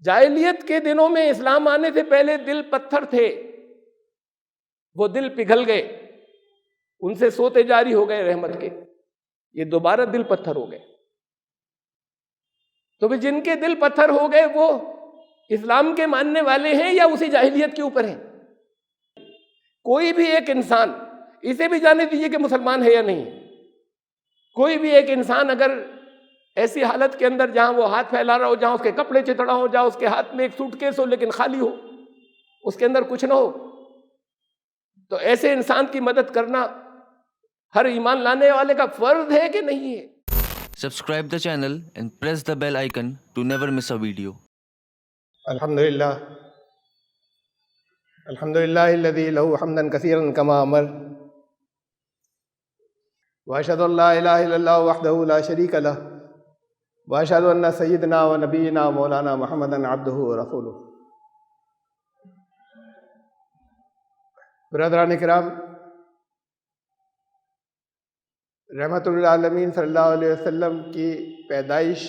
جاہلیت کے دنوں میں اسلام آنے سے پہلے دل پتھر تھے، وہ دل پگھل گئے، ان سے سوتے جاری ہو گئے رحمت کے، یہ دوبارہ دل پتھر ہو گئے۔ تو بھی جن کے دل پتھر ہو گئے وہ اسلام کے ماننے والے ہیں یا اسی جاہلیت کے اوپر ہیں؟ کوئی بھی ایک انسان، اسے بھی جانے دیجیے کہ مسلمان ہے یا نہیں، کوئی بھی ایک انسان اگر ایسی حالت کے اندر جہاں وہ ہاتھ پھیلا رہا ہو، جہاں اس کے کپڑے چتڑا ہو، جہاں اس کے ہاتھ میں ایک سوٹ کیس ہو لیکن خالی ہو، اس کے اندر کچھ نہ ہو، تو ایسے انسان کی مدد کرنا ہر ایمان لانے والے کا فرض ہے کہ نہیں ہے؟ Subscribe the channel and press the bell icon to never miss a video. الحمدللہ الذي له حمدا كثيرا كما امر واشهد ان لا اله الا الله وحده لا شريك له واشهد ان سيدنا ونبينا مولانا محمدا عبده ورسوله۔ برادران کرام، رحمت للعالمین صلی اللہ علیہ وسلم کی پیدائش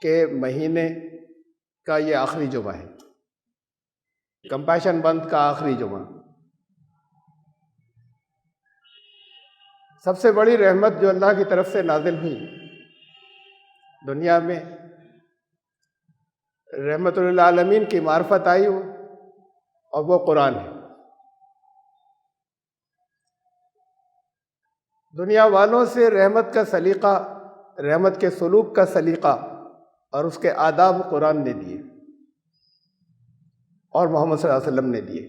کے مہینے کا یہ آخری جمعہ ہے، کمپیشن منتھ کا آخری جمعہ۔ سب سے بڑی رحمت جو اللہ کی طرف سے نازل ہوئی دنیا میں، رحمت للعالمین کی معرفت آئی ہو، اور وہ قرآن ہے۔ دنیا والوں سے رحمت کا سلیقہ، رحمت کے سلوک کا سلیقہ اور اس کے آداب قرآن نے دیے اور محمد صلی اللہ علیہ وسلم نے دیے۔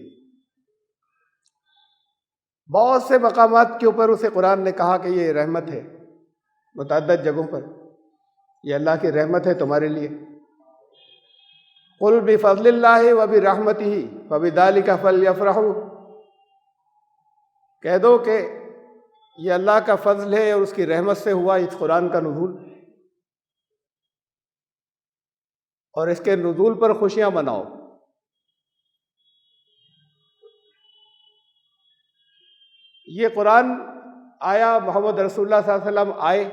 بہت سے مقامات کے اوپر اسے قرآن نے کہا کہ یہ رحمت ہے، متعدد جگہوں پر یہ اللہ کی رحمت ہے تمہارے لیے۔ قل بفضل اللہ وبرحمتہ فبذلک فلیفرحوا، کہہ دو کہ یہ اللہ کا فضل ہے اور اس کی رحمت سے ہوا اس قرآن کا نزول، اور اس کے نزول پر خوشیاں مناؤ۔ یہ قرآن آیا، محمد رسول اللہ صلی اللہ علیہ وسلم آئے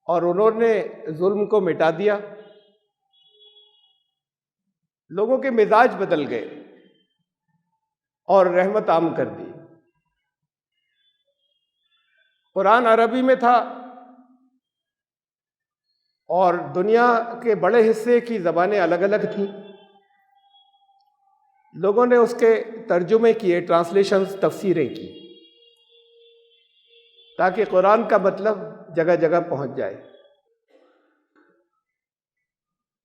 اور انہوں نے ظلم کو مٹا دیا، لوگوں کے مزاج بدل گئے اور رحمت عام کر دی۔ قرآن عربی میں تھا اور دنیا کے بڑے حصے کی زبانیں الگ الگ تھیں، لوگوں نے اس کے ترجمے کیے، ٹرانسلیشنز، تفسیریں کی، تاکہ قرآن کا مطلب جگہ جگہ پہنچ جائے۔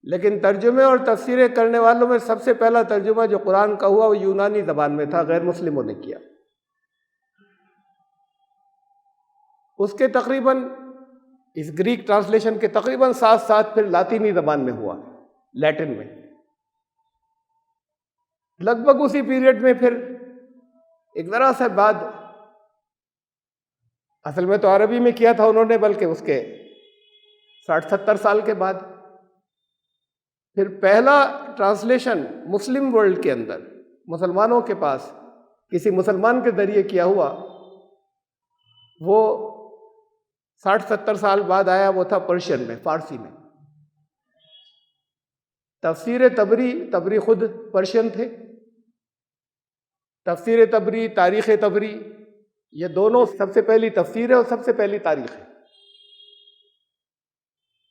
لیکن ترجمے اور تفسیریں کرنے والوں میں سب سے پہلا ترجمہ جو قرآن کا ہوا وہ یونانی زبان میں تھا، غیر مسلموں نے کیا۔ اس کے تقریباً، اس گریک ٹرانسلیشن کے تقریباً ساتھ ساتھ پھر لاطینی زبان میں ہوا، لیٹن میں۔ لگ بھگ اسی پیریڈ میں پھر ایک ذرا سا بعد، اصل میں تو عربی میں کیا تھا انہوں نے، بلکہ اس کے 60-70 سال کے بعد پھر پہلا ٹرانسلیشن مسلم ورلڈ کے اندر، مسلمانوں کے پاس کسی مسلمان کے ذریعے کیا ہوا، وہ 60-70 سال بعد آیا، وہ تھا پرشین میں، فارسی میں۔ تفسیر تبری خود پرشین تھے۔ تفسیر تبری، تاریخ تبری، یہ دونوں سب سے پہلی تفسیر ہے اور سب سے پہلی تاریخ ہے۔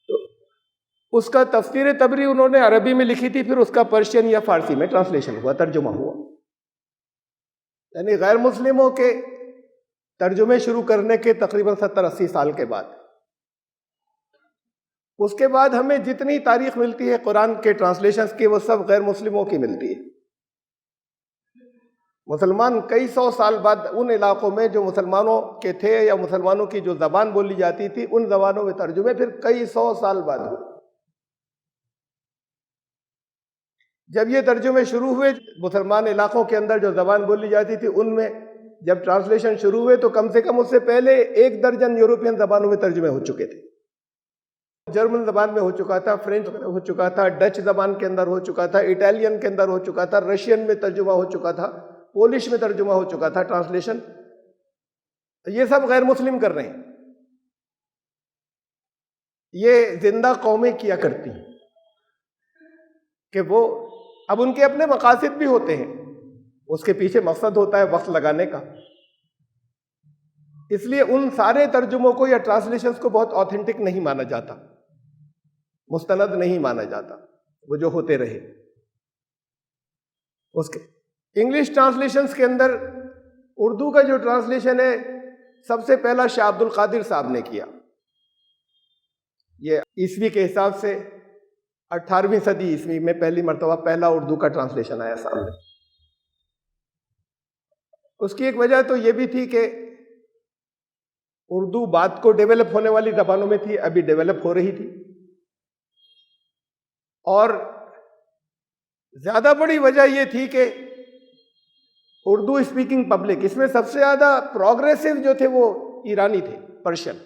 تو اس کا تفسیر تبری انہوں نے عربی میں لکھی تھی، پھر اس کا پرشین یا فارسی میں ٹرانسلیشن ہوا، ترجمہ ہوا۔ یعنی غیر مسلموں کے ترجمے شروع کرنے کے تقریباً 70-80 سال کے بعد، اس کے بعد ہمیں جتنی تاریخ ملتی ہے قرآن کے ٹرانسلیشنز کی، وہ سب غیر مسلموں کی ملتی ہے۔ مسلمان کئی سو سال بعد ان علاقوں میں جو مسلمانوں کے تھے یا مسلمانوں کی جو زبان بولی جاتی تھی، ان زبانوں میں ترجمے پھر کئی سو سال بعد ہوئے۔ جب یہ ترجمے شروع ہوئے مسلمان علاقوں کے اندر جو زبان بولی جاتی تھی، ان میں جب ٹرانسلیشن شروع ہوئے تو کم سے کم اس سے پہلے 1 درجن یورپین زبانوں میں ترجمے ہو چکے تھے۔ جرمن زبان میں ہو چکا تھا، فرینچ میں ہو چکا تھا، ڈچ زبان کے اندر ہو چکا تھا، اٹالین کے اندر ہو چکا تھا، رشین میں ترجمہ ہو چکا تھا، پولش میں ترجمہ ہو چکا تھا ٹرانسلیشن۔ یہ سب غیر مسلم کر رہے ہیں۔ یہ زندہ قومیں کیا کرتی ہیں کہ وہ اب ان کے اپنے مقاصد بھی ہوتے ہیں، اس کے پیچھے مقصد ہوتا ہے وقت لگانے کا، اس لیے ان سارے ترجموں کو یا ٹرانسلیشنز کو بہت آتھینٹک نہیں مانا جاتا، مستند نہیں مانا جاتا، وہ جو ہوتے رہے۔ اس کے انگلش ٹرانسلیشنز کے اندر اردو کا جو ٹرانسلیشن ہے سب سے پہلا شاہ عبد القادر صاحب نے کیا، یہ عیسوی کے حساب سے 18ویں صدی عیسوی میں پہلی مرتبہ پہلا اردو کا ٹرانسلیشن آیا سامنے۔ اس کی ایک وجہ تو یہ بھی تھی کہ اردو بعد کو ڈیولپ ہونے والی زبانوں میں تھی، ابھی ڈیولپ ہو رہی تھی، اور زیادہ بڑی وجہ یہ تھی کہ اردو اسپیکنگ پبلک، اس میں سب سے زیادہ پروگریسو جو تھے وہ ایرانی تھے، پرشین۔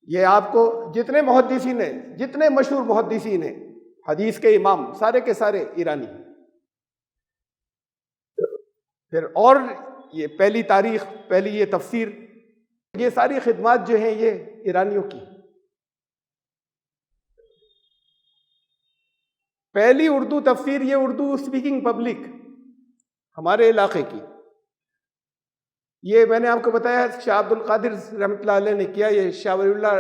یہ آپ کو جتنے محدثین ہیں، جتنے مشہور محدثین ہیں، حدیث کے امام، سارے کے سارے ایرانی ہیں۔ پھر اور یہ پہلی تاریخ، پہلی یہ تفسیر، یہ ساری خدمات جو ہیں یہ ایرانیوں کی۔ پہلی اردو تفسیر یہ اردو اسپیکنگ پبلک ہمارے علاقے کی، یہ میں نے آپ کو بتایا شاہ عبد القادر رحمۃ اللہ علیہ نے کیا، یہ شاہ ولی اللہ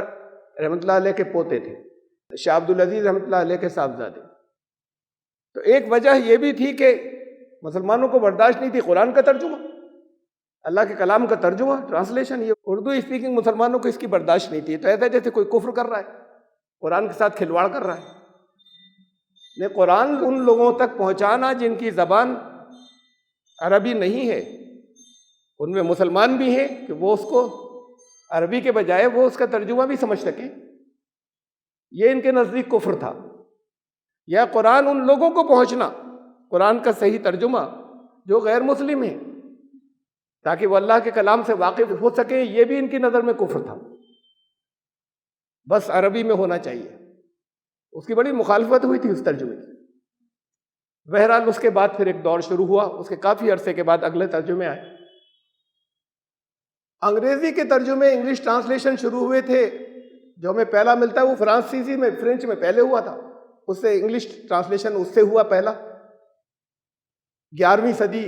رحمۃ اللہ علیہ کے پوتے تھے، شاہ عبد العزیز رحمۃ اللہ علیہ کے صاحبزادے۔ تو ایک وجہ یہ بھی تھی کہ مسلمانوں کو برداشت نہیں تھی قرآن کا ترجمہ، اللہ کے کلام کا ترجمہ، ٹرانسلیشن، یہ اردو اسپیکنگ مسلمانوں کو اس کی برداشت نہیں تھی، تو ایسا جیسے کوئی کفر کر رہا ہے، قرآن کے ساتھ کھلواڑ کر رہا ہے۔ نے قرآن ان لوگوں تک پہنچانا جن کی زبان عربی نہیں ہے، ان میں مسلمان بھی ہیں کہ وہ اس کو عربی کے بجائے وہ اس کا ترجمہ بھی سمجھ سکیں، یہ ان کے نزدیک کفر تھا۔ یا قرآن ان لوگوں کو پہنچنا، قرآن کا صحیح ترجمہ جو غیر مسلم ہیں، تاکہ وہ اللہ کے کلام سے واقف ہو سکیں، یہ بھی ان کی نظر میں کفر تھا، بس عربی میں ہونا چاہیے۔ اس کی بڑی مخالفت ہوئی تھی اس ترجمے کی۔ بہرحال اس کے بعد پھر ایک دور شروع ہوا، اس کے کافی عرصے کے بعد اگلے ترجمے آئے۔ انگریزی کے ترجمے انگلش ٹرانسلیشن شروع ہوئے تھے، جو ہمیں پہلا ملتا ہے وہ فرانسیسی میں، فرینچ میں پہلے ہوا تھا، اس سے انگلش ٹرانسلیشن اس سے ہوا پہلا 11ویں صدی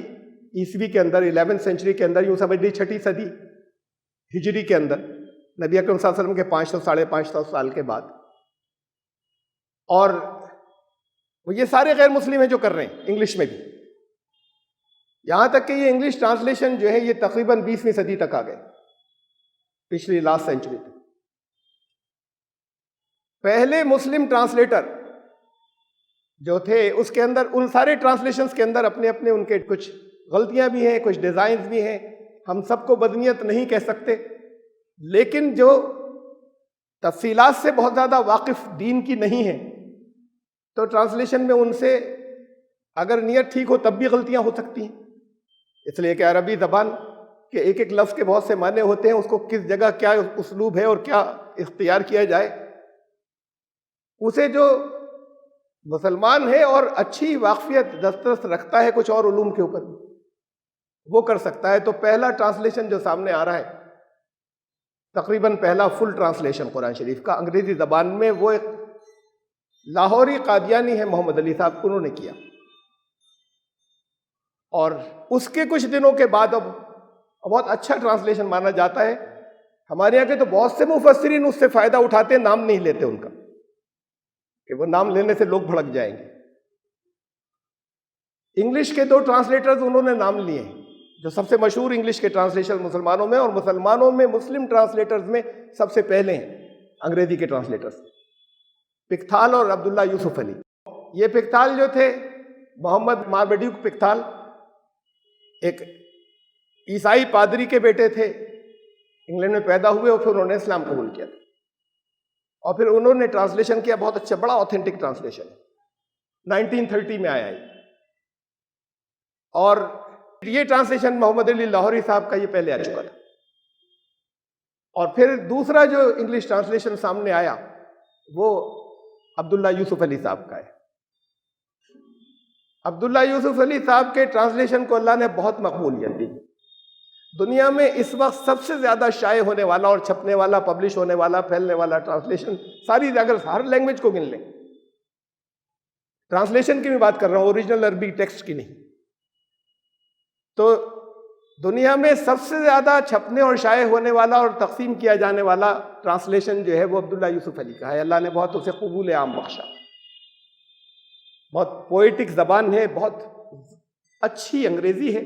عیسوی کے اندر، 11ویں سینچری کے اندر، یوں سمجھ لی 6 صدی ہجری کے اندر، نبی اکرم صلی اللہ علیہ وسلم کے 500 ساڑھے 500 سال کے بعد۔ اور یہ سارے غیر مسلم ہیں جو کر رہے ہیں انگلش میں بھی، یہاں تک کہ یہ انگلش ٹرانسلیشن جو ہے یہ تقریباً 20ویں صدی تک آ گئے، پچھلی لاسٹ سینچری تک۔ پہلے مسلم ٹرانسلیٹر جو تھے اس کے اندر، ان سارے ٹرانسلیشنز کے اندر اپنے اپنے ان کے کچھ غلطیاں بھی ہیں، کچھ ڈیزائنز بھی ہیں، ہم سب کو بدنیت نہیں کہہ سکتے، لیکن جو تفصیلات سے بہت زیادہ واقف دین کی نہیں ہیں، تو ٹرانسلیشن میں ان سے اگر نیت ٹھیک ہو تب بھی غلطیاں ہو سکتی ہیں، اس لیے کہ عربی زبان کے ایک ایک لفظ کے بہت سے معنی ہوتے ہیں، اس کو کس جگہ کیا اسلوب ہے اور کیا اختیار کیا جائے، اسے جو مسلمان ہے اور اچھی واقفیت دسترس رکھتا ہے کچھ اور علوم کے اوپر وہ کر سکتا ہے۔ تو پہلا ٹرانسلیشن جو سامنے آ رہا ہے، تقریباً پہلا فل ٹرانسلیشن قرآن شریف کا انگریزی زبان میں، وہ ایک لاہوری قادیانی ہے محمد علی صاحب، انہوں نے کیا۔ اور اس کے کچھ دنوں کے بعد اب بہت اچھا ٹرانسلیشن مانا جاتا ہے، ہمارے یہاں کے تو بہت سے مفسرین اس سے فائدہ اٹھاتے، نام نہیں لیتے ان کا، کہ وہ نام لینے سے لوگ بھڑک جائیں گے۔ انگلش کے 2 ٹرانسلیٹرز انہوں نے نام لیے ہیں، جو سب سے مشہور انگلش کے ٹرانسلیشن مسلمانوں میں، اور مسلمانوں میں مسلم ٹرانسلیٹرز میں سب سے پہلے ہیں انگریزی کے ٹرانسلیٹرز، پکتھال اور عبداللہ یوسف علی۔ یہ پکتھال جو تھے، محمد ماربڈیوک پکتھال، ایک عیسائی پادری کے بیٹے تھے، انگلینڈ میں پیدا ہوئے اور پھر انہوں نے اسلام قبول کیا تھا، اور پھر انہوں نے ٹرانسلیشن کیا، بہت اچھا، بڑا آتھینٹک ٹرانسلیشن، 1930 میں آیا ہے۔ اور یہ ٹرانسلیشن محمد علی لاہوری صاحب کا یہ پہلے آ چکا تھا۔ اور پھر دوسرا جو انگلش ٹرانسلیشن سامنے آیا وہ عبداللہ یوسف علی صاحب کا ہے۔ عبداللہ یوسف علی صاحب کے ٹرانسلیشن کو اللہ نے بہت مقبولیت دی، دنیا میں اس وقت سب سے زیادہ شائع ہونے والا اور چھپنے والا، پبلش ہونے والا، پھیلنے والا ٹرانسلیشن ساری، اگر ہر لینگویج کو گن لیں، ٹرانسلیشن کی بھی بات کر رہا ہوں، اوریجنل عربی ٹیکسٹ کی نہیں، تو دنیا میں سب سے زیادہ چھپنے اور شائع ہونے والا اور تقسیم کیا جانے والا ٹرانسلیشن جو ہے وہ عبداللہ یوسف علی کا ہے. اللہ نے بہت اسے قبول عام بخشا. بہت پوئٹک زبان ہے، بہت اچھی انگریزی ہے،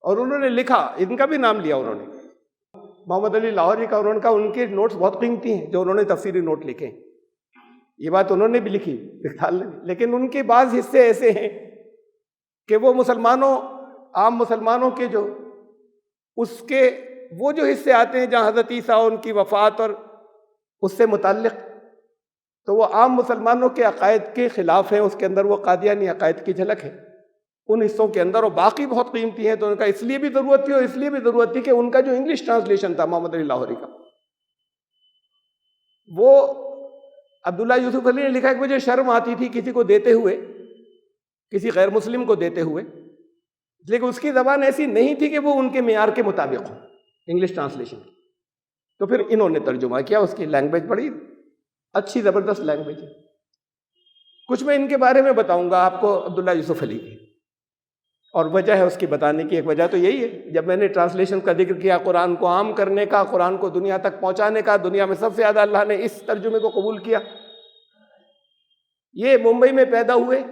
اور انہوں نے لکھا، ان کا بھی نام لیا انہوں نے، محمد علی لاہوری کا، انہوں نے کہا ان کے نوٹس بہت قیمتی ہیں جو انہوں نے تفسیری نوٹ لکھے. یہ بات انہوں نے بھی لکھی لیکن ان کے بعض حصے ایسے ہیں کہ وہ مسلمانوں، عام مسلمانوں کے جو اس کے وہ جو حصے آتے ہیں جہاں حضرت عیسیٰ ان کی وفات اور اس سے متعلق، تو وہ عام مسلمانوں کے عقائد کے خلاف ہیں، اس کے اندر وہ قادیانی عقائد کی جھلک ہے ان حصوں کے اندر، اور باقی بہت قیمتی ہیں. تو ان کا اس لیے بھی ضرورت تھی، اور اس لیے بھی ضرورت تھی کہ ان کا جو انگلش ٹرانسلیشن تھا محمد علی لاہوری کا، وہ عبداللہ یوسف علی نے لکھا کہ مجھے شرم آتی تھی کسی کو دیتے ہوئے، کسی غیر مسلم کو دیتے ہوئے، لیکن اس کی زبان ایسی نہیں تھی کہ وہ ان کے معیار کے مطابق ہو انگلش ٹرانسلیشن کی. تو پھر انہوں نے ترجمہ کیا، اس کی لینگویج بڑی اچھی زبردست لینگویج ہے. کچھ میں ان کے بارے میں بتاؤں گا آپ کو عبداللہ یوسف علی کی، اور وجہ ہے اس کی بتانے کی. ایک وجہ تو یہی ہے، جب میں نے ٹرانسلیشن کا ذکر کیا، قرآن کو عام کرنے کا، قرآن کو دنیا تک پہنچانے کا، دنیا میں سب سے زیادہ اللہ نے اس ترجمے کو قبول کیا. یہ ممبئی میں پیدا ہوئے،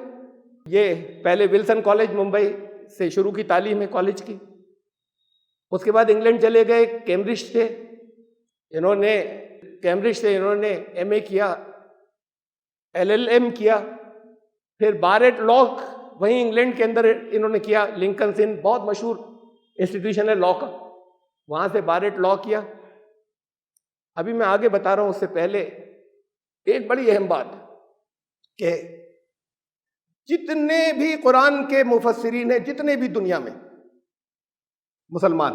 یہ پہلے ولسن کالج ممبئی سے شروع کی تعلیم ہے کالج کی، اس کے بعد انگلینڈ چلے گئے، کیمبرج سے انہوں نے ایم اے کیا، ایل ایل ایم کیا، پھر بارٹ لا وہیں انگلینڈ کے اندر انہوں نے کیا، لنکن سن بہت مشہور انسٹیٹیوشن ہے لا کا، وہاں سے بارٹ لا کیا. ابھی میں آگے بتا رہا ہوں، اس سے پہلے ایک بڑی اہم بات کہ جتنے بھی قرآن کے مفسرین ہیں، جتنے بھی دنیا میں مسلمان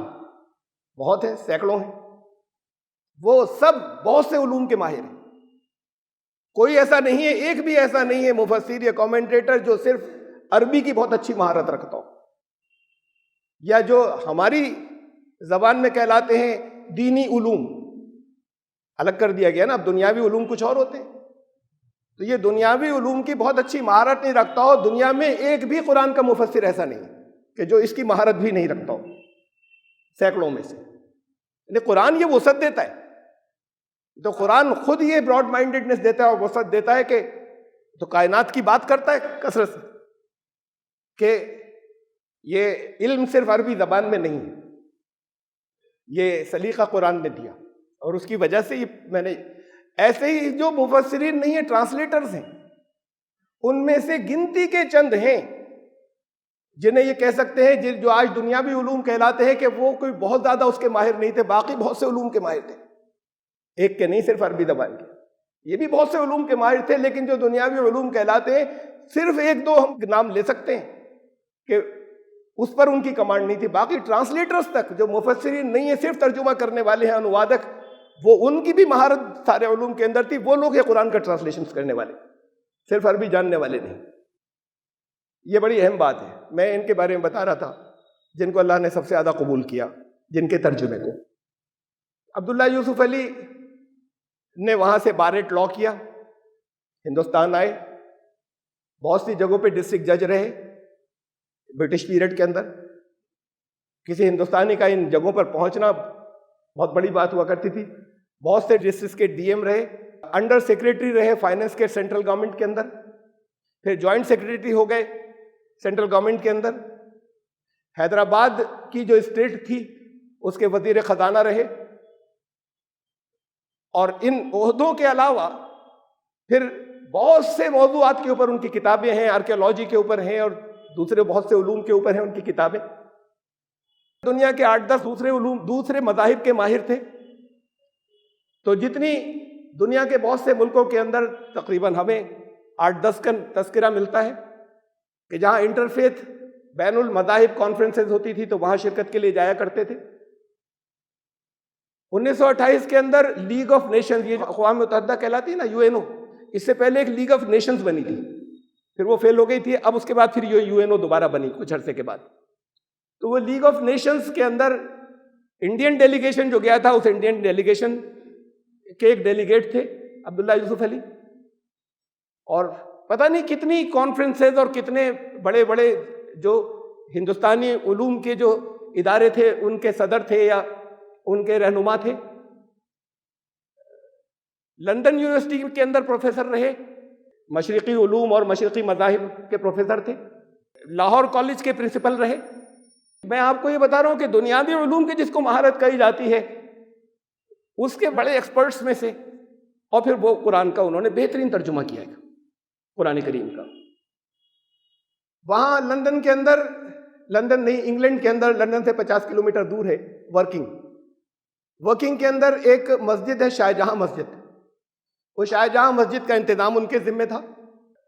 بہت ہیں، سینکڑوں ہیں، وہ سب بہت سے علوم کے ماہر ہیں. کوئی ایسا نہیں ہے، ایک بھی ایسا نہیں ہے مفسر یا کامنٹیٹر جو صرف عربی کی بہت اچھی مہارت رکھتا ہو، یا جو ہماری زبان میں کہلاتے ہیں دینی علوم. الگ کر دیا گیا نا، اب دنیاوی علوم کچھ اور ہوتے ہیں. تو یہ دنیاوی علوم کی بہت اچھی مہارت نہیں رکھتا ہو. دنیا میں ایک بھی قرآن کا مفسر ایسا نہیں کہ جو اس کی مہارت بھی نہیں رکھتا ہو، سینکڑوں میں سے. یعنی قرآن یہ وسعت دیتا ہے، تو قرآن خود یہ براڈ مائنڈڈنس دیتا ہے اور وسعت دیتا ہے کہ تو کائنات کی بات کرتا ہے کثرت سے، کہ یہ علم صرف عربی زبان میں نہیں ہے، یہ سلیقہ قرآن نے دیا. اور اس کی وجہ سے یہ میں نے ایسے ہی جو مفسرین نہیں ہیں، ٹرانسلیٹرز ہیں، ان میں سے گنتی کے چند ہیں جنہیں یہ کہہ سکتے ہیں جو آج دنیاوی علوم کہلاتے ہیں کہ وہ کوئی بہت زیادہ اس کے ماہر نہیں تھے، باقی بہت سے علوم کے ماہر تھے، ایک کے نہیں، صرف عربی زبان کے. یہ بھی بہت سے علوم کے ماہر تھے، لیکن جو دنیاوی علوم کہلاتے ہیں صرف ایک دو ہم نام لے سکتے ہیں کہ اس پر ان کی کمانڈ نہیں تھی. باقی ٹرانسلیٹرز تک جو مفسرین نہیں ہیں، صرف ترجمہ کرنے والے ہیں، انوادک، وہ ان کی بھی مہارت سارے علوم کے اندر تھی. وہ لوگ ہیں قرآن کا ٹرانسلیشن کرنے والے، صرف عربی جاننے والے نہیں. یہ بڑی اہم بات ہے. میں ان کے بارے میں بتا رہا تھا جن کو اللہ نے سب سے زیادہ قبول کیا، جن کے ترجمے کو. عبداللہ یوسف علی نے وہاں سے بارٹ لا کیا، ہندوستان آئے، بہت سی جگہوں پہ ڈسٹرکٹ جج رہے برٹش پیریڈ کے اندر. کسی ہندوستانی کا ان جگہوں پر پہنچنا بہت بڑی بات ہوا کرتی تھی. بہت سے ڈسٹرکٹ کے ڈی ایم رہے، انڈر سیکریٹری رہے فائننس کے سینٹرل گورنمنٹ کے اندر، پھر جوائنٹ سیکریٹری ہو گئے سینٹرل گورنمنٹ کے اندر. حیدرآباد کی جو اسٹیٹ تھی اس کے وزیر خزانہ رہے. اور ان عہدوں کے علاوہ پھر بہت سے موضوعات کے اوپر ان کی کتابیں ہیں، آرکیالوجی کے اوپر ہیں اور دوسرے بہت سے علوم کے اوپر ہیں ان کی کتابیں. دنیا کے 8-10 دوسرے مذاہب کے ماہر تھے. تو جتنی دنیا کے بہت سے ملکوں کے اندر تقریباً ہمیں 8-10 کا تذکرہ ملتا ہے کہ جہاں انٹرفیتھ بین المذاہب کانفرنسز ہوتی تھی تو وہاں شرکت کے لیے جایا کرتے تھے. 1928 کے اندر لیگ آف نیشنز، یہ اقوام متحدہ کہلاتی ہے نا، UNO، اس سے پہلے ایک لیگ آف نیشنز بنی تھی، پھر وہ فیل ہو گئی تھی. اب اس کے بعد پھر UNO دوبارہ بنی کچھ عرصے کے بعد. تو وہ لیگ آف نیشنز کے اندر انڈین ڈیلیگیشن جو گیا تھا, اس انڈین ڈیلیگیشن کے ایک ڈیلیگیٹ تھے عبداللہ یوسف علی, اور پتہ نہیں کتنی کانفرنسز اور کتنے بڑے بڑے جو ہندوستانی علوم کے جو ادارے تھے ان کے صدر تھے یا ان کے رہنما تھے. لندن یونیورسٹی کے اندر پروفیسر رہے, مشرقی علوم اور مشرقی مذاہب کے پروفیسر تھے, لاہور کالج کے پرنسپل رہے. میں آپ کو یہ بتا رہا ہوں کہ دنیاوی علوم کی جس کو مہارت کہی جاتی ہے اس کے بڑے ایکسپرٹس میں سے, اور پھر وہ قرآن کا انہوں نے بہترین ترجمہ کیا ہے قرآن کریم کا. وہاں لندن کے اندر, لندن نہیں انگلینڈ کے اندر, لندن سے 50 کلومیٹر دور ہے ورکنگ کے اندر ایک مسجد ہے شاہ جہاں مسجد. وہ شاہ جہاں مسجد کا انتظام ان کے ذمہ تھا,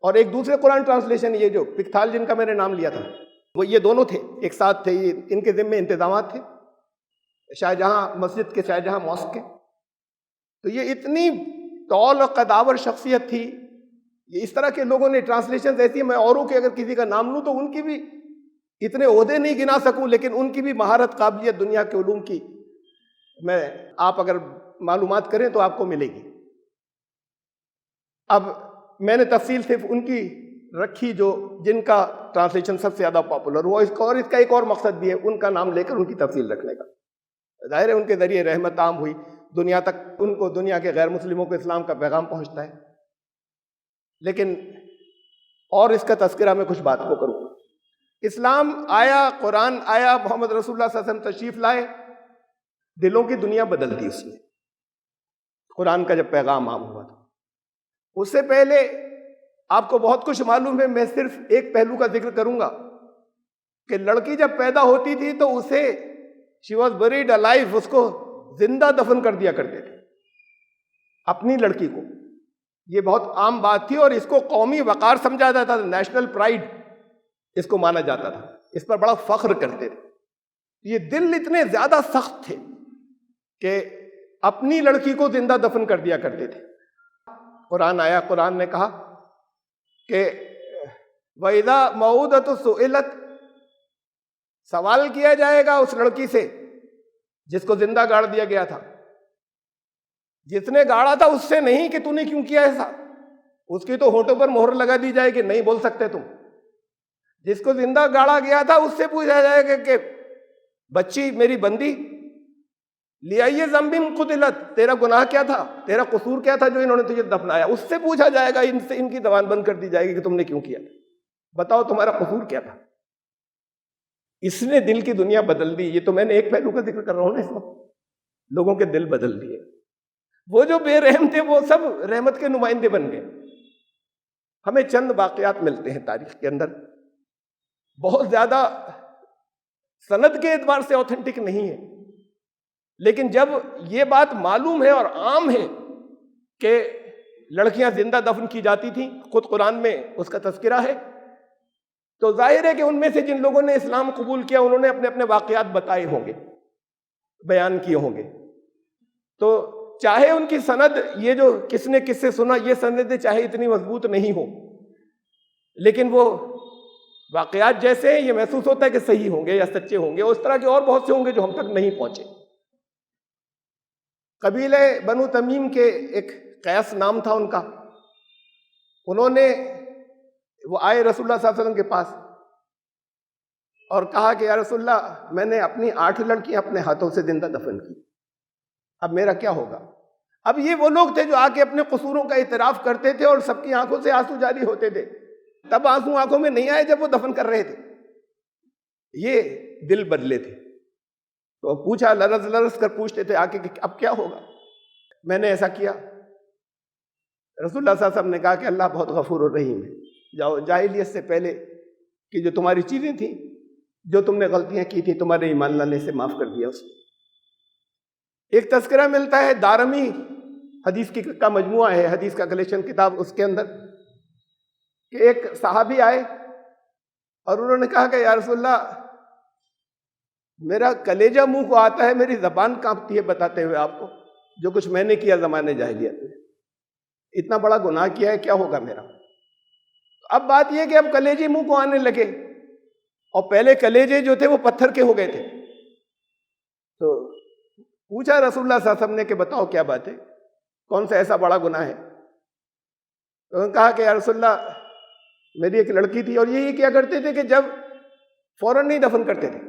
اور ایک دوسرے قرآن ٹرانسلیشن یہ جو پکتھال جن کا میں نے نام لیا تھا وہ یہ دونوں تھے ایک ساتھ تھے, یہ ان کے ذمہ انتظامات تھے شاہ جہاں مسجد کے, شاہ جہاں ماسک کے. تو یہ اتنی طول و قداور شخصیت تھی. یہ اس طرح کے لوگوں نے ٹرانسلیشن ایسی ہیں, میں اوروں کے اگر کسی کا نام لوں تو ان کی بھی اتنے عہدے نہیں گنا سکوں, لیکن ان کی بھی مہارت, قابلیت دنیا کے علوم کی میں آپ اگر معلومات کریں تو آپ کو ملے گی. اب میں نے تفصیل صرف ان کی رکھی جو جن کا ٹرانسلیشن سب سے زیادہ پاپولر ہوا, اور اس کا ایک اور مقصد بھی ہے ان کا نام لے کر ان کی تفصیل رکھنے کا. ظاہر ہے ان کے ذریعے رحمت عام ہوئی دنیا تک, ان کو دنیا کے غیر مسلموں کو اسلام کا پیغام پہنچتا ہے. لیکن اور اس کا تذکرہ میں کچھ بات کو کروں گا. اسلام آیا, قرآن آیا, محمد رسول اللہ صلی اللہ علیہ وسلم تشریف لائے, دلوں کی دنیا بدل دی اس نے. قرآن کا جب پیغام عام ہوا تھا, اس سے پہلے آپ کو بہت کچھ معلوم ہے. میں صرف ایک پہلو کا ذکر کروں گا کہ لڑکی جب پیدا ہوتی تھی تو اسے شی واز بریڈ الائیو, اس کو زندہ دفن کر دیا کرتے تھے اپنی لڑکی کو. یہ بہت عام بات تھی, اور اس کو قومی وقار سمجھا جاتا تھا, نیشنل پرائڈ اس کو مانا جاتا تھا, اس پر بڑا فخر کرتے تھے. یہ دل اتنے زیادہ سخت تھے کہ اپنی لڑکی کو زندہ دفن کر دیا کرتے تھے. قرآن آیا, قرآن نے کہا کہ وَإِذَا مَوْعُودَةٌ سُئِلَتْ, سوال کیا جائے گا اس لڑکی سے جس کو زندہ گاڑ دیا گیا تھا. جس نے گاڑا تھا اس سے نہیں کہ تو نے کیوں کیا ایسا, اس کی تو ہونٹوں پر مہر لگا دی جائے کہ نہیں بول سکتے تم. جس کو زندہ گاڑا گیا تھا اس سے پوچھا جائے گا کہ بچی میری بندی لِأَيِّ ذَنبٍ قُتِلَتْ, تیرا گناہ کیا تھا, تیرا قصور کیا تھا جو انہوں نے تجھے دفنایا. اس سے پوچھا جائے گا, ان کی زبان بند کر دی جائے گی کہ تم نے کیوں کیا, بتاؤ تمہارا قصور کیا تھا. اس نے دل کی دنیا بدل دی. یہ تو میں نے ایک پہلو کا ذکر کر رہا ہوں نا, اس وقت لوگوں کے دل بدل دیے. وہ جو بے رحم تھے وہ سب رحمت کے نمائندے بن گئے. ہمیں چند واقعات ملتے ہیں تاریخ کے اندر, بہت زیادہ سند کے اعتبار سے اوتھینٹک نہیں ہے, لیکن جب یہ بات معلوم ہے اور عام ہے کہ لڑکیاں زندہ دفن کی جاتی تھیں, خود قرآن میں اس کا تذکرہ ہے, تو ظاہر ہے کہ ان میں سے جن لوگوں نے اسلام قبول کیا انہوں نے اپنے اپنے واقعات بتائے ہوں گے, بیان کیے ہوں گے. تو چاہے ان کی سند, یہ جو کس نے کس سے سنا, یہ سندیں چاہے اتنی مضبوط نہیں ہو, لیکن وہ واقعات جیسے یہ محسوس ہوتا ہے کہ صحیح ہوں گے یا سچے ہوں گے. اس طرح کے اور بہت سے ہوں گے جو ہم تک نہیں پہنچے. قبیلہ بنو تمیم کے ایک قیس نام تھا ان کا, انہوں نے وہ آئے رسول اللہ صلی اللہ علیہ وسلم کے پاس اور کہا کہ یا رسول اللہ, میں نے اپنی 8 لڑکیاں اپنے ہاتھوں سے زندہ دفن کی, اب میرا کیا ہوگا. اب یہ وہ لوگ تھے جو آ کے اپنے قصوروں کا اعتراف کرتے تھے اور سب کی آنکھوں سے آنسو جاری ہوتے تھے. تب آنسو آنکھوں میں نہیں آئے جب وہ دفن کر رہے تھے, یہ دل بدلے تھے. تو پوچھا, لرز لرز کر پوچھتے تھے آ کے کہ اب کیا ہوگا. میں نے ایسا کیا. رسول اللہ صلی اللہ علیہ وسلم نے کہا کہ اللہ بہت غفور الرحیم ہے, جاؤ جاہلیت سے پہلے کہ جو تمہاری چیزیں تھیں, جو تم نے غلطیاں کی تھیں, تمہارے ایمان لانے سے معاف کر دیا اس نے. ایک تذکرہ ملتا ہے دارمی حدیث کا مجموعہ ہے, حدیث کا کلیکشن کتاب, اس کے اندر کہ ایک صحابی آئے اور انہوں نے کہا کہ یا رسول اللہ, میرا کلیجہ منہ کو آتا ہے, میری زبان کانپتی ہے بتاتے ہوئے آپ کو جو کچھ میں نے کیا زمانے جاہلیت میں. اتنا بڑا گناہ کیا ہے, کیا ہوگا میرا. اب بات یہ کہ اب کلیجے منہ کو آنے لگے, اور پہلے کلیجے جو تھے وہ پتھر کے ہو گئے تھے. تو پوچھا رسول اللہ صلی اللہ علیہ وسلم نے کہ بتاؤ کیا بات ہے، کون سا ایسا بڑا گناہ ہے؟ تو انہوں نے کہا کہ یا رسول اللہ میری ایک لڑکی تھی، اور یہی کیا کرتے تھے کہ جب فوراً نہیں دفن کرتے تھے،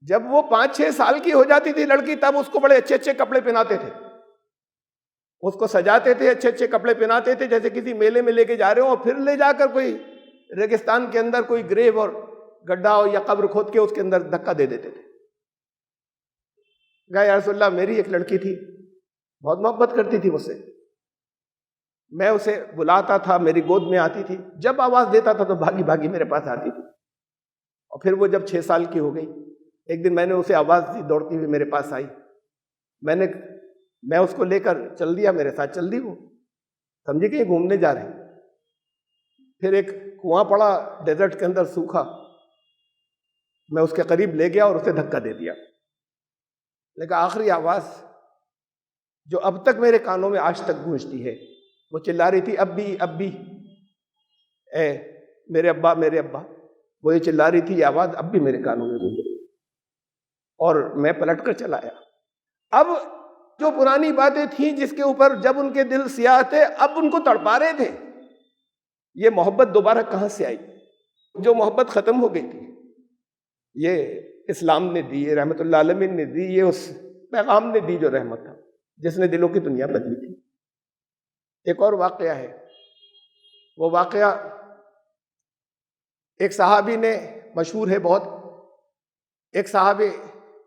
جب وہ 5-6 سال کی ہو جاتی تھی لڑکی تب اس کو بڑے اچھے اچھے کپڑے پہناتے تھے، اس کو سجاتے تھے، اچھے اچھے کپڑے پہناتے تھے جیسے کسی میلے میں لے کے جا رہے ہوں، اور پھر لے جا کر کوئی ریگستان کے اندر کوئی گریو اور گڈھا ہو یا قبر کھود کے اس کے اندر دھکا دے دیتے تھے۔ کہا یا رسول اللہ میری ایک لڑکی تھی، بہت محبت کرتی تھی مجھ سے، میں اسے بلاتا تھا، میری گود میں آتی تھی، جب آواز دیتا تھا تو بھاگی بھاگی میرے پاس آتی تھی، اور پھر وہ جب 6 سال کی ہو گئی، ایک دن میں نے اسے آواز دی، دوڑتی ہوئی میرے پاس آئی، میں اس کو لے کر چل دیا، میرے ساتھ چل دی، وہ سمجھی کہ گھومنے جا رہے ہیں۔ پھر ایک کنواں پڑا ڈیزرٹ کے اندر سوکھا، میں اس کے قریب لے گیا اور اسے دھکا دے دیا، لیکن آخری آواز جو اب تک میرے کانوں میں آج تک گونجتی ہے، وہ چلا رہی تھی ابی ابی، اے میرے ابا میرے ابا، وہ یہ چلا رہی تھی، یہ آواز اب بھی میرے کانوں میں گونج رہی، اور میں پلٹ کر چلا آیا۔ اب جو پرانی باتیں تھیں جس کے اوپر جب ان کے دل سیاہ تھے اب ان کو تڑپا رہے تھے، یہ محبت دوبارہ کہاں سے آئی؟ جو محبت ختم ہو گئی تھی یہ اسلام نے دی، یہ رحمت اللہ عالمین نے دی، یہ اس پیغام نے دی جو رحمت تھا، جس نے دلوں کی دنیا بدلی تھی۔ ایک اور واقعہ ہے، وہ واقعہ ایک صحابی نے، مشہور ہے بہت، ایک صحابی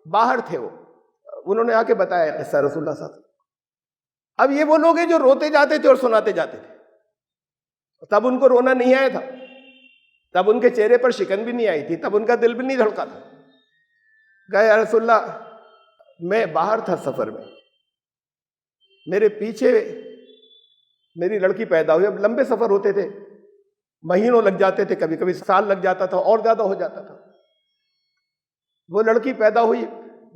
باہر تھے، انہوں نے آ کے بتایا قصہ رسول اللہ صلی اللہ علیہ وسلم۔ اب یہ وہ لوگ ہیں جو روتے جاتے تھے اور سناتے جاتے تھے، تب ان کو رونا نہیں آیا تھا، تب ان کے چہرے پر شکن بھی نہیں آئی تھی، تب ان کا دل بھی نہیں دھڑکا تھا۔ کہا یا رسول اللہ میں باہر تھا سفر میں، میرے پیچھے میری لڑکی پیدا ہوئی، اب لمبے سفر ہوتے تھے، مہینوں لگ جاتے تھے، کبھی کبھی سال لگ جاتا تھا، اور زیادہ ہو جاتا تھا۔ وہ لڑکی پیدا ہوئی،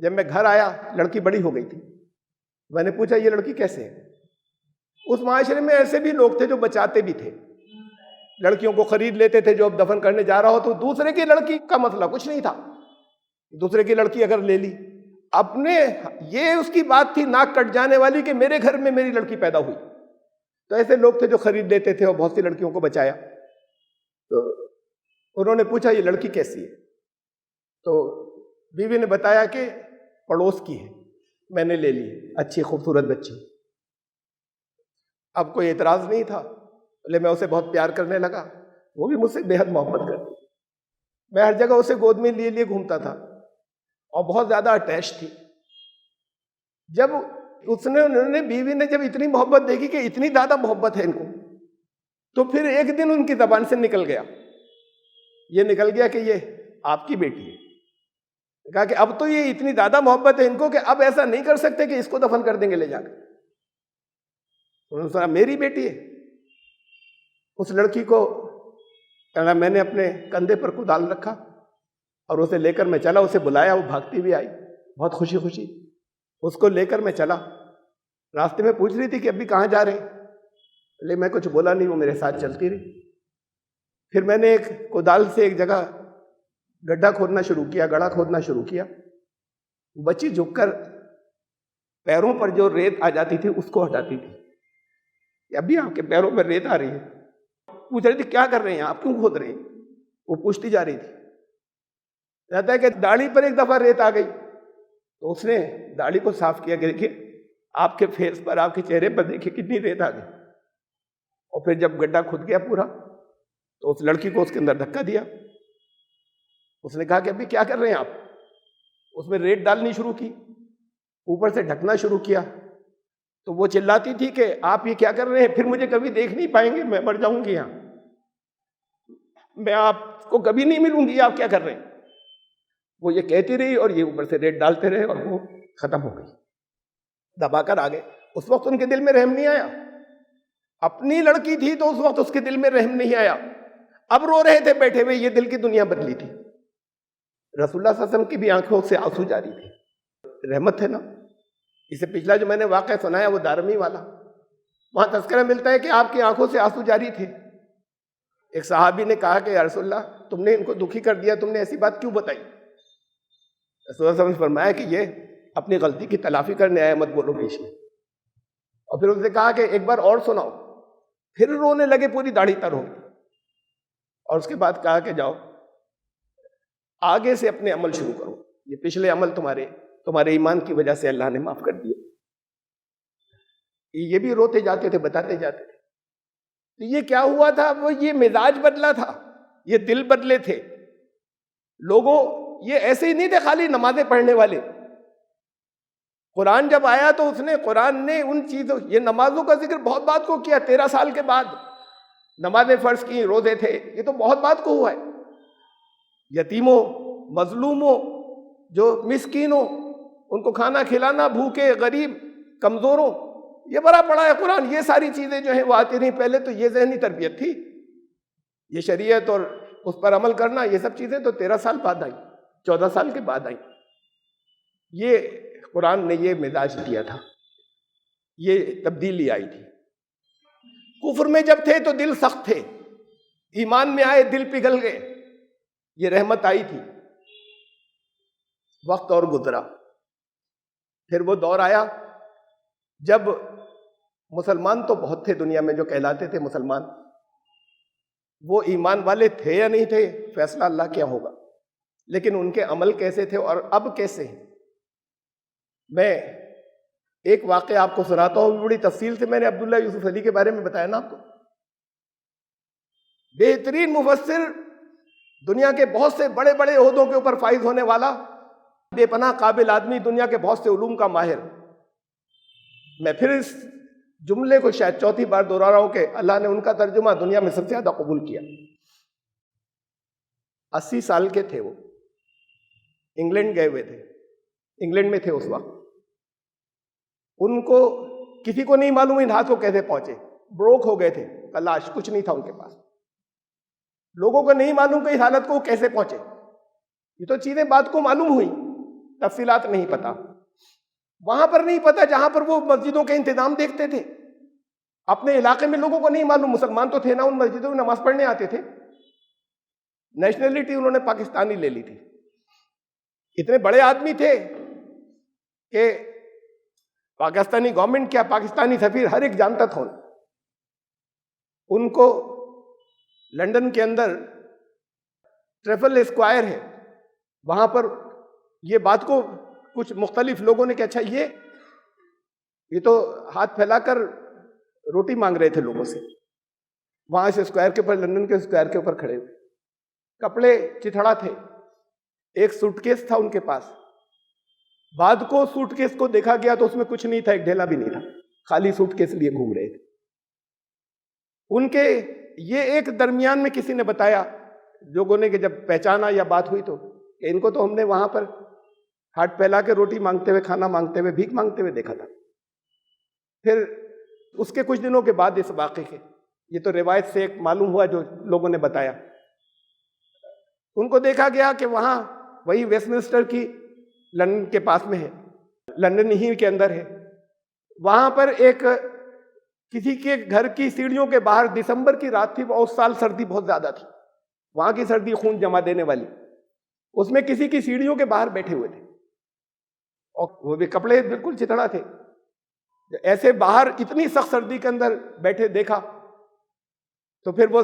جب میں گھر آیا لڑکی بڑی ہو گئی تھی، میں نے پوچھا یہ لڑکی کیسے ہے؟ اس معاشرے میں ایسے بھی لوگ تھے جو بچاتے بھی تھے، لڑکیوں کو خرید لیتے تھے، جو اب دفن کرنے جا رہا ہو تو دوسرے کی لڑکی کا مسئلہ کچھ نہیں تھا، دوسرے کی لڑکی اگر لے لی، اپنے یہ اس کی بات تھی ناک کٹ جانے والی کہ میرے گھر میں میری لڑکی پیدا ہوئی، تو ایسے لوگ تھے جو خرید لیتے تھے اور بہت سی لڑکیوں کو بچایا۔ تو انہوں نے پوچھا یہ لڑکی کیسی ہے؟ تو بیوی نے بتایا کہ پڑوس کی ہے، میں نے لے لی، اچھی خوبصورت بچی۔ اب کوئی اعتراض نہیں تھا، بولے میں اسے بہت پیار کرنے لگا، وہ بھی مجھ سے بے حد محبت کرتی، میں ہر جگہ اسے گود میں لیے گھومتا تھا اور بہت زیادہ اٹیچ تھی۔ جب انہوں نے بیوی نے جب اتنی محبت دیکھی کہ اتنی زیادہ محبت ہے ان کو، تو پھر ایک دن ان کی زبان سے نکل گیا، یہ نکل گیا کہ یہ آپ کی بیٹی ہے۔ کہا کہ اب تو یہ اتنی زیادہ محبت ہے ان کو کہ اب ایسا نہیں کر سکتے کہ اس کو دفن کر دیں گے لے جا کر۔ انہوں نے سنا میری بیٹی ہے۔ اس لڑکی کو کہنا میں نے اپنے کندھے پر کدال رکھا اور اسے لے کر میں چلا، اسے بلایا، وہ بھاگتی بھی آئی بہت خوشی خوشی، اس کو لے کر میں چلا۔ راستے میں پوچھ رہی تھی کہ ابھی کہاں جا رہے ہیں، لیکن میں کچھ بولا نہیں، وہ میرے ساتھ چلتی رہی۔ پھر میں نے ایک کدال سے ایک جگہ گڈھا کھودنا شروع کیا، گڑھا کھودنا شروع کیا، بچی جھک کر پیروں پر جو ریت آ جاتی تھی اس کو ہٹاتی تھی، کہ ابھی آپ کے پیروں پر ریت آ رہی ہے۔ پوچھ رہی تھی کیا کر رہے ہیں آپ، کیوں کھود رہے ہیں؟ وہ پوچھتی جا رہی تھی۔ کہتا ہے کہ داڑھی پر ایک دفعہ ریت آ گئی تو اس نے داڑھی کو صاف کیا کہ دیکھیے آپ کے فیس پر، آپ کے چہرے پر دیکھیے کتنی ریت آ گئی۔ اور پھر جب گڈھا کھد گیا پورا تو اس لڑکی کو اس کے اندر دھکا دیا۔ اس نے کہا کہ ابھی کیا کر رہے ہیں آپ؟ اس میں ریت ڈالنی شروع کی، اوپر سے ڈھکنا شروع کیا، تو وہ چلاتی تھی کہ آپ یہ کیا کر رہے ہیں، پھر مجھے کبھی دیکھ نہیں پائیں گے، میں مر جاؤں گی یہاں، میں آپ کو کبھی نہیں ملوں گی، آپ کیا کر رہے ہیں؟ وہ یہ کہتی رہی اور یہ اوپر سے ریت ڈالتے رہے اور وہ ختم ہو گئی، دبا کر آگے۔ اس وقت ان کے دل میں رحم نہیں آیا، اپنی لڑکی تھی تو اس وقت اس کے دل میں رحم نہیں آیا، اب رو رہے تھے بیٹھے ہوئے، یہ دل کی دنیا بدلی تھی۔ رسول اللہ صلی اللہ علیہ وسلم کی بھی آنکھوں سے آنسو جاری تھے، رحمت ہے نا۔ اسے پچھلا جو میں نے واقعہ سنایا وہ دارمی والا، وہاں تذکرہ ملتا ہے کہ آپ کی آنکھوں سے آنسو جاری تھے۔ ایک صحابی نے کہا کہ یا رسول اللہ تم نے ان کو دکھی کر دیا، تم نے ایسی بات کیوں بتائی؟ رسول اللہ صلی اللہ علیہ وسلم نے فرمایا کہ یہ اپنی غلطی کی تلافی کرنے آئے، مت بولو بیچ میں. اور پھر اس نے کہا کہ ایک بار اور سناؤ. پھر رونے لگے، پوری داڑھی تر ہو گئی. اور اس کے بعد کہا کہ جاؤ آگے سے اپنے عمل شروع کرو، یہ پچھلے عمل تمہارے ایمان کی وجہ سے اللہ نے معاف کر دیے. یہ بھی روتے جاتے تھے، بتاتے جاتے تھے. تو یہ کیا ہوا تھا؟ وہ یہ مزاج بدلا تھا، یہ دل بدلے تھے لوگوں. یہ ایسے ہی نہیں تھے خالی نمازیں پڑھنے والے. قرآن جب آیا تو قرآن نے ان چیزوں، یہ نمازوں کا ذکر بہت بات کو کیا. 13 سال کے بعد نمازیں فرض کی، روزے تھے، یہ تو بہت بات کو ہوا ہے. یتیموں، مظلوموں، جو مسکینوں، ان کو کھانا کھلانا، بھوکے، غریب، کمزوروں، یہ بڑا پڑا ہے قرآن. یہ ساری چیزیں جو ہیں وہ آتی نہیں. پہلے تو یہ ذہنی تربیت تھی، یہ شریعت اور اس پر عمل کرنا، یہ سب چیزیں تو 13 سال بعد آئیں، 14 سال کے بعد آئیں. یہ قرآن نے یہ مزاج دیا تھا، یہ تبدیلی آئی تھی. کفر میں جب تھے تو دل سخت تھے، ایمان میں آئے دل پگھل گئے. یہ رحمت آئی تھی. وقت اور گزرا، پھر وہ دور آیا جب مسلمان تو بہت تھے دنیا میں جو کہلاتے تھے مسلمان، وہ ایمان والے تھے یا نہیں تھے فیصلہ اللہ کیا ہوگا، لیکن ان کے عمل کیسے تھے اور اب کیسے ہیں. میں ایک واقعہ آپ کو سناتا ہوں بڑی تفصیل سے. میں نے عبداللہ یوسف علی کے بارے میں بتایا نا آپ کو، بہترین مفسر، دنیا کے بہت سے بڑے بڑے عہدوں کے اوپر فائز ہونے والا، بے پناہ قابل آدمی، دنیا کے بہت سے علوم کا ماہر. میں پھر اس جملے کو شاید چوتھی بار دوہرا رہا ہوں کہ اللہ نے ان کا ترجمہ دنیا میں سب سے زیادہ قبول کیا. 80 سال کے تھے وہ، انگلینڈ گئے ہوئے تھے، انگلینڈ میں تھے اس وقت. ان کو کسی کو نہیں معلوم ان ہاتھوں کیسے پہنچے، بروک ہو گئے تھے، تلاش کچھ نہیں تھا ان کے پاس. لوگوں کو نہیں معلوم کہ اس حالت کو کیسے پہنچے. یہ تو چیزیں بات کو معلوم ہوئی، تفصیلات نہیں پتا. وہاں پر نہیں پتا جہاں پر وہ مسجدوں کے انتظام دیکھتے تھے. اپنے علاقے میں لوگوں کو نہیں معلوم، مسلمان تو تھے نا، ان مسجدوں میں نماز پڑھنے آتے تھے. نیشنلٹی انہوں نے پاکستانی لے لی تھی. اتنے بڑے آدمی تھے کہ پاکستانی گورنمنٹ کیا، پاکستانی سفیر ہر ایک جانتا تھا. ان کو لندن کے اندر ٹریفل اسکوائر ہے، وہاں پر یہ بات کو کچھ مختلف لوگوں نے کہ اچھا یہ تو ہاتھ پھیلا کر روٹی مانگ رہے تھے لوگوں سے. وہاں سے اسکوائر کے اوپر، لندن کے اسکوائر کے اوپر کھڑے ہوئے، کپڑے چتھڑا تھے، ایک سوٹ کیس تھا ان کے پاس. بعد کو سوٹ کیس کو دیکھا گیا تو اس میں کچھ نہیں تھا، ایک ڈھیلا بھی نہیں تھا، خالی سوٹ کیس لیے گھوم رہے تھے. ان کے یہ ایک درمیان میں کسی نے بتایا لوگوں نے کہ جب پہچانا یا بات ہوئی تو کہ ان کو تو ہم نے وہاں پر ہاتھ پھیلا کے روٹی مانگتے ہوئے، کھانا مانگتے ہوئے، بھیک مانگتے ہوئے دیکھا تھا. پھر اس کے کچھ دنوں کے بعد اس واقعے کے، یہ تو روایت سے ایک معلوم ہوا جو لوگوں نے بتایا، ان کو دیکھا گیا کہ وہاں وہی ویسٹ منسٹر کی لندن کے پاس میں ہے، لندن ہی کے اندر ہے. وہاں پر ایک کسی کے گھر کی سیڑھیوں کے باہر، دسمبر کی رات تھی، اس سال سردی بہت زیادہ تھی، وہاں کی سردی خون جما دینے والی. اس میں کسی کی سیڑھیوں کے باہر بیٹھے ہوئے تھے اور وہ بھی کپڑے بالکل چتڑا تھے. ایسے باہر اتنی سخت سردی کے اندر بیٹھے دیکھا تو پھر وہ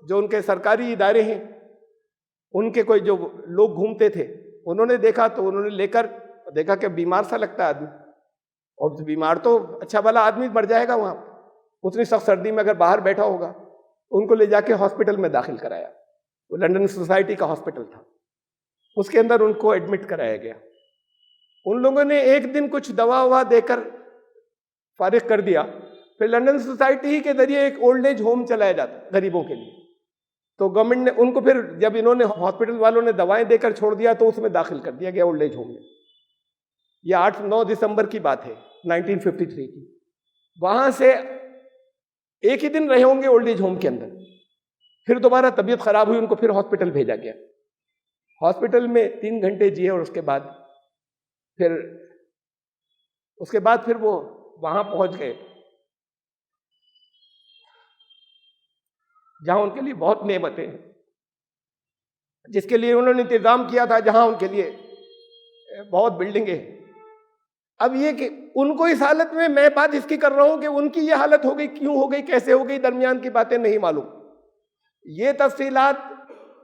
جو ان کے سرکاری ادارے ہیں، ان کے کوئی جو لوگ گھومتے تھے، انہوں نے دیکھا تو انہوں نے لے کر دیکھا کہ بیمار سا لگتا ہے آدمی، اور بیمار تو اچھا بھلا آدمی مر جائے گا وہاں اتنی سخت سردی میں اگر باہر بیٹھا ہوگا. ان کو لے جا کے ہاسپٹل میں داخل کرایا. وہ لندن سوسائٹی کا ہاسپٹل تھا، اس کے اندر ان کو ایڈمٹ کرایا گیا. ان لوگوں نے ایک دن کچھ دوا ووا دے کر فارغ کر دیا. پھر لندن سوسائٹی ہی کے ذریعے ایک اولڈ ایج ہوم چلایا جاتا غریبوں کے لیے. تو گورنمنٹ نے ان کو پھر جب انہوں نے ہاسپٹل والوں نے دوائیں دے کر چھوڑ دیا تو اس میں داخل کر دیا گیا اولڈ ایج ہوم میں. یہ 8-9 دسمبر کی بات ہے 1953 کی. وہاں سے ایک ہی دن رہے ہوں گے اولڈ ایج ہوم کے اندر. پھر دوبارہ طبیعت خراب ہوئی، ان کو پھر ہاسپٹل بھیجا گیا. ہاسپٹل میں 3 گھنٹے جیے اور اس کے بعد پھر وہ وہاں پہنچ گئے جہاں ان کے لیے بہت نعمتیں ہیں، جس کے لیے انہوں نے انتظام کیا تھا، جہاں ان کے لیے بہت بلڈنگیں ہیں. اب یہ کہ ان کو اس حالت میں بات اس کی کر رہا ہوں کہ ان کی یہ حالت ہو گئی، کیوں ہو گئی، کیسے ہو گئی، درمیان کی باتیں نہیں معلوم. یہ تفصیلات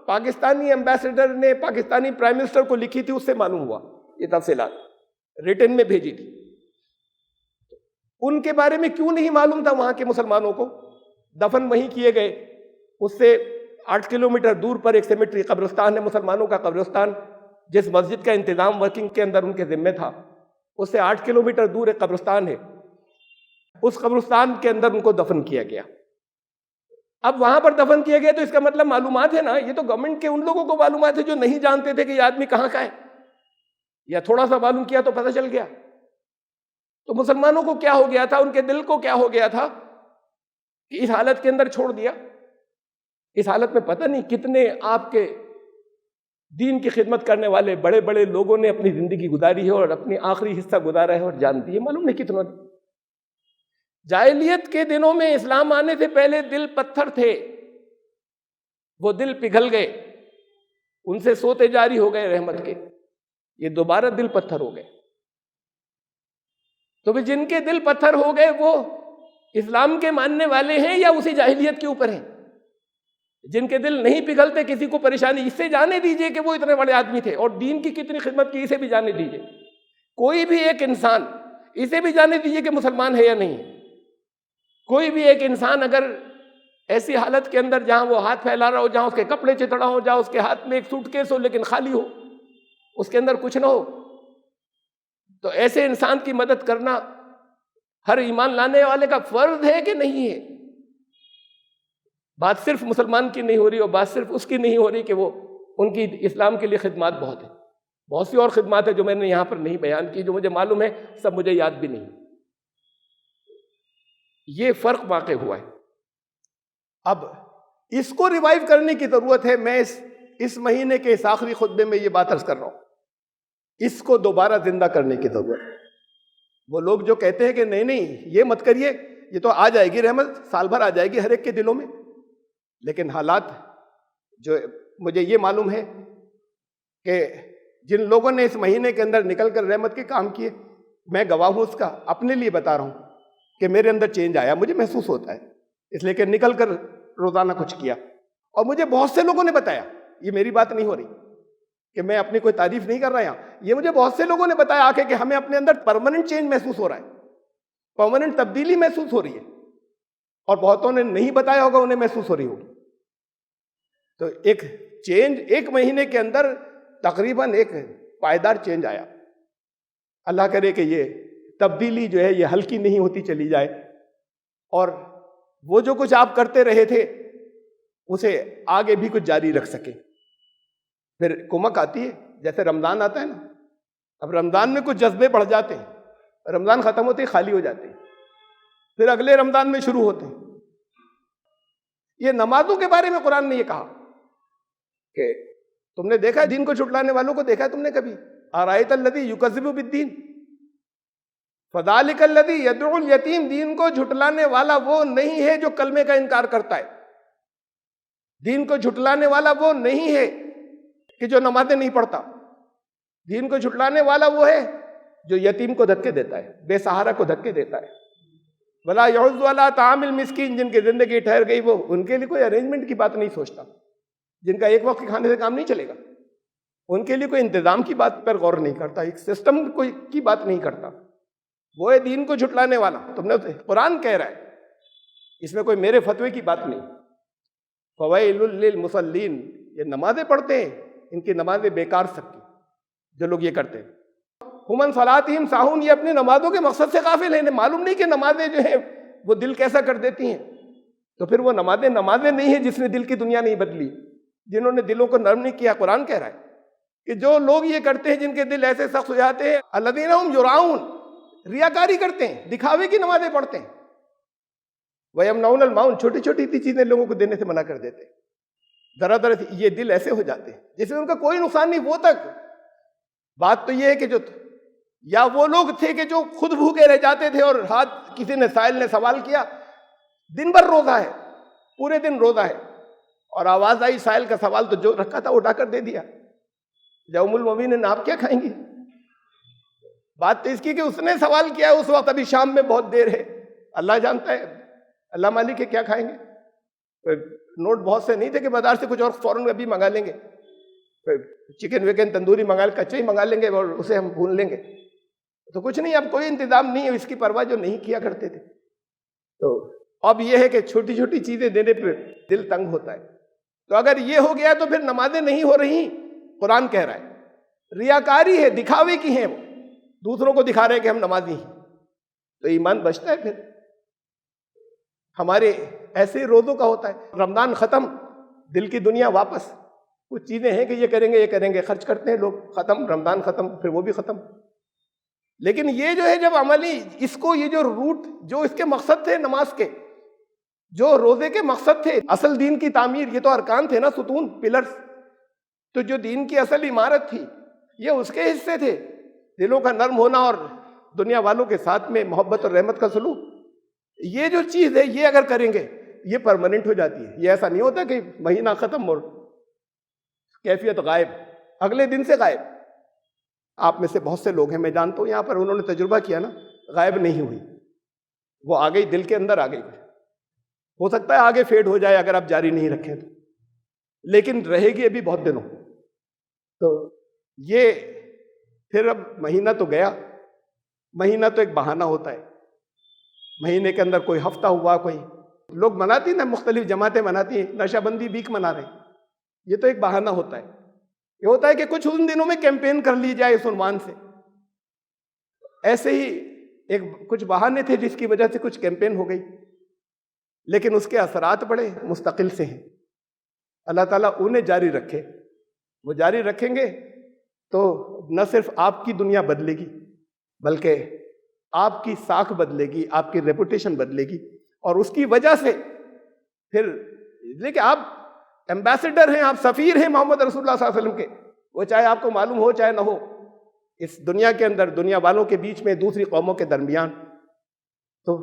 پاکستانی ایمبیسڈر نے پاکستانی پرائم منسٹر کو لکھی تھی، اس سے معلوم ہوا. یہ تفصیلات ریٹن میں بھیجی تھی. ان کے بارے میں کیوں نہیں معلوم تھا وہاں کے مسلمانوں کو؟ دفن وہیں کیے گئے. اس سے 8 کلومیٹر دور پر ایک سیمیٹری قبرستان ہے، مسلمانوں کا قبرستان، جس مسجد کا انتظام ورکنگ کے اندر ان کے ذمے تھا. اس سے 8 کلومیٹر دور ایک قبرستان ہے، اس قبرستان کے اندر ان کو دفن کیا گیا. اب وہاں پر دفن کیا گیا تو اس کا مطلب معلومات ہے نا. یہ تو گورنمنٹ کے ان لوگوں کو معلومات ہے جو نہیں جانتے تھے کہ یہ آدمی کہاں کا ہے، یا تھوڑا سا معلوم کیا تو پتہ چل گیا. تو مسلمانوں کو کیا ہو گیا تھا، ان کے دل کو کیا ہو گیا تھا کہ اس حالت کے اندر چھوڑ دیا. اس حالت میں پتہ نہیں کتنے آپ کے دین کی خدمت کرنے والے بڑے بڑے لوگوں نے اپنی زندگی گزاری ہے اور اپنی آخری حصہ گزارا ہے اور جان دی ہے، معلوم نہیں کتنوں نے. جاہلیت کے دنوں میں اسلام آنے سے پہلے دل پتھر تھے، وہ دل پگھل گئے، ان سے سوتے جاری ہو گئے رحمت کے. یہ دوبارہ دل پتھر ہو گئے. تو جن کے دل پتھر ہو گئے وہ اسلام کے ماننے والے ہیں یا اسی جاہلیت کے اوپر ہیں؟ جن کے دل نہیں پگھلتے کسی کو پریشانی، اس سے جانے دیجئے کہ وہ اتنے بڑے آدمی تھے اور دین کی کتنی خدمت کی، اسے بھی جانے دیجئے. کوئی بھی ایک انسان، اسے بھی جانے دیجئے کہ مسلمان ہے یا نہیں. کوئی بھی ایک انسان اگر ایسی حالت کے اندر جہاں وہ ہاتھ پھیلا رہا ہو، جہاں اس کے کپڑے چتڑا ہو، جہاں اس کے ہاتھ میں ایک سوٹ کیس ہو لیکن خالی ہو، اس کے اندر کچھ نہ ہو، تو ایسے انسان کی مدد کرنا ہر ایمان لانے والے کا فرض ہے کہ نہیں ہے؟ بات صرف مسلمان کی نہیں ہو رہی، اور بات صرف اس کی نہیں ہو رہی کہ وہ ان کی اسلام کے لیے خدمات بہت ہیں. بہت سی اور خدمات ہیں جو میں نے یہاں پر نہیں بیان کی، جو مجھے معلوم ہے، سب مجھے یاد بھی نہیں. یہ فرق واقع ہوا ہے. اب اس کو ریوائیو کرنے کی ضرورت ہے. میں اس مہینے کے اس آخری خطبے میں یہ بات عرض کر رہا ہوں، اس کو دوبارہ زندہ کرنے کی ضرورت ہے. وہ لوگ جو کہتے ہیں کہ نہیں یہ مت کریے، یہ تو آ جائے گی رحمت، سال بھر آ جائے گی ہر ایک کے دلوں میں، لیکن حالات جو مجھے یہ معلوم ہے کہ جن لوگوں نے اس مہینے کے اندر نکل کر رحمت کے کام کیے، میں گواہ ہوں اس کا، اپنے لیے بتا رہا ہوں کہ میرے اندر چینج آیا، مجھے محسوس ہوتا ہے، اس لیے کہ نکل کر روزانہ کچھ کیا. اور مجھے بہت سے لوگوں نے بتایا، یہ میری بات نہیں ہو رہی کہ میں اپنی کوئی تعریف نہیں کر رہا یہاں، یہ مجھے بہت سے لوگوں نے بتایا آ کے کہ ہمیں اپنے اندر پرماننٹ چینج محسوس ہو رہا ہے، پرماننٹ تبدیلی محسوس ہو رہی ہے. اور بہتوں نے نہیں بتایا ہوگا، انہیں محسوس ہو رہی ہوگی. تو ایک چینج ایک مہینے کے اندر تقریباً ایک پائیدار چینج آیا. اللہ کرے کہ یہ تبدیلی جو ہے یہ ہلکی نہیں ہوتی چلی جائے، اور وہ جو کچھ آپ کرتے رہے تھے اسے آگے بھی کچھ جاری رکھ سکیں. پھر کمک آتی ہے، جیسے رمضان آتا ہے نا، اب رمضان میں کچھ جذبے بڑھ جاتے ہیں، رمضان ختم ہوتے ہی خالی ہو جاتے ہیں، پھر اگلے رمضان میں شروع ہوتے ہیں. یہ نمازوں کے بارے میں قرآن نے یہ کہا کہ تم نے دیکھا دین کو جھٹلانے والوں کو دیکھا تم نے کبھی؟ ارائیت الذی یکذب بالدین فذلک الذی یدعو الیتیم. دین کو جھٹلانے والا وہ نہیں ہے جو کلمے کا انکار کرتا ہے، دین کو جھٹلانے والا وہ نہیں ہے کہ جو نمازیں نہیں پڑھتا، دین کو جھٹلانے والا وہ ہے جو یتیم کو دھکے دیتا ہے، بے سہارا کو دھکے دیتا ہے. ولا یعز علی طعام المسکین. جن کی زندگی ٹھہر گئی وہ ان کے لیے کوئی ارینجمنٹ کی بات نہیں سوچتا، جن کا ایک وقت کے کھانے سے کام نہیں چلے گا، ان کے لیے کوئی انتظام کی بات پر غور نہیں کرتا، ایک سسٹم کی بات نہیں کرتا. وہ ہے دین کو جھٹلانے والا. تم نے قرآن کہہ رہا ہے، اس میں کوئی میرے فتوے کی بات نہیں. فویل للمصلین. یہ نمازیں پڑھتے ہیں، ان کی نمازیں بیکار سکتی جو لوگ یہ کرتے ہیں. ہم عن صلاتہم ساہون. یہ اپنی نمازوں کے مقصد سے غافل ہیں، انہیں معلوم نہیں کہ نمازیں جو ہیں وہ دل کیسا کر دیتی ہیں. تو پھر وہ نمازیں نہیں ہیں جس نے دل کی دنیا نہیں بدلی، جنہوں نے دلوں کو نرم نہیں کیا. قرآن کہہ رہا ہے کہ جو لوگ یہ کرتے ہیں، جن کے دل ایسے سخت ہو جاتے ہیں، الذین ھم یراؤن. ریاکاری کرتے ہیں، دکھاوے کی نمازیں پڑھتے ہیں. ویمنعون الماعون. چھوٹی چھوٹی سی چیزیں لوگوں کو دینے سے منع کر دیتے ہیں. ذرا ذرا یہ دل ایسے ہو جاتے ہیں جس میں ان کا کوئی نقصان نہیں. وہ تک بات تو یہ ہے کہ جو یا وہ لوگ تھے کہ جو خود بھوکے رہ جاتے تھے اور ہاتھ کسی نے سائل نے سوال کیا، دن بھر روزہ ہے، پورے دن روزہ ہے، اور آواز آئی سائل کا سوال تو جو رکھا تھا اٹھا کر دے دیا. یا ام المومنین آپ کیا کھائیں گی؟ بات تو اس کی کہ اس نے سوال کیا اس وقت، ابھی شام میں بہت دیر ہے، اللہ جانتا ہے، اللہ مالک ہے کیا کھائیں گے. نوٹ بہت سے نہیں تھے کہ بازار سے کچھ اور فوراً ابھی منگا لیں گے، چکن وکن تندوری منگا کچا ہی منگا لیں گے اور اسے ہم بھون لیں گے. تو کچھ نہیں، اب کوئی انتظام نہیں ہے، اس کی پرواہ جو نہیں کیا کرتے تھے. تو اب یہ ہے کہ چھوٹی چھوٹی چیزیں دینے پہ دل تنگ ہوتا ہے. تو اگر یہ ہو گیا تو پھر نمازیں نہیں ہو رہی. قرآن کہہ رہا ہے ریاکاری ہے، دکھاوے کی ہیں، وہ دوسروں کو دکھا رہے کہ ہم نمازی ہیں. تو ایمان بچتا ہے. پھر ہمارے ایسے روزوں کا ہوتا ہے، رمضان ختم، دل کی دنیا واپس. کچھ چیزیں ہیں کہ یہ کریں گے یہ کریں گے، خرچ کرتے ہیں لوگ، ختم رمضان ختم، پھر وہ بھی ختم. لیکن یہ جو ہے جب عملی اس کو، یہ جو روٹ جو اس کے مقصد تھے نماز کے، جو روزے کے مقصد تھے، اصل دین کی تعمیر، یہ تو ارکان تھے نا، ستون، پلرز. تو جو دین کی اصل عمارت تھی یہ اس کے حصے تھے، دلوں کا نرم ہونا اور دنیا والوں کے ساتھ میں محبت اور رحمت کا سلوک. یہ جو چیز ہے یہ اگر کریں گے یہ پرماننٹ ہو جاتی ہے. یہ ایسا نہیں ہوتا کہ مہینہ ختم اور کیفیت غائب، اگلے دن سے غائب. آپ میں سے بہت سے لوگ ہیں، میں جانتا ہوں یہاں پر، انہوں نے تجربہ کیا نا، غائب نہیں ہوئی، وہ آ گئی، دل کے اندر آ گئی. ہو سکتا ہے آگے فیڈ ہو جائے اگر آپ جاری نہیں رکھیں تو، لیکن رہے گی ابھی بہت دنوں. تو یہ پھر اب مہینہ تو گیا. مہینہ تو ایک بہانہ ہوتا ہے. مہینے کے اندر کوئی ہفتہ ہوا، کوئی لوگ مناتی ہیں نا، مختلف جماعتیں مناتی ہیں، نشہ بندی ویک منا رہے ہیں، یہ تو ایک بہانہ ہوتا ہے. یہ ہوتا ہے کہ کچھ ان دنوں میں کیمپین کر لی جائے اس عنوان سے. ایسے ہی ایک کچھ بہانے تھے جس کی وجہ سے کچھ کیمپین ہو گئی، لیکن اس کے اثرات بڑے مستقل سے ہیں. اللہ تعالیٰ انہیں جاری رکھے. وہ جاری رکھیں گے تو نہ صرف آپ کی دنیا بدلے گی بلکہ آپ کی ساکھ بدلے گی، آپ کی ریپوٹیشن بدلے گی. اور اس کی وجہ سے پھر دیکھیں، آپ ایمبیسڈر ہیں، آپ سفیر ہیں محمد رسول اللہ صلی اللہ علیہ وسلم کے، وہ چاہے آپ کو معلوم ہو چاہے نہ ہو، اس دنیا کے اندر، دنیا والوں کے بیچ میں، دوسری قوموں کے درمیان. تو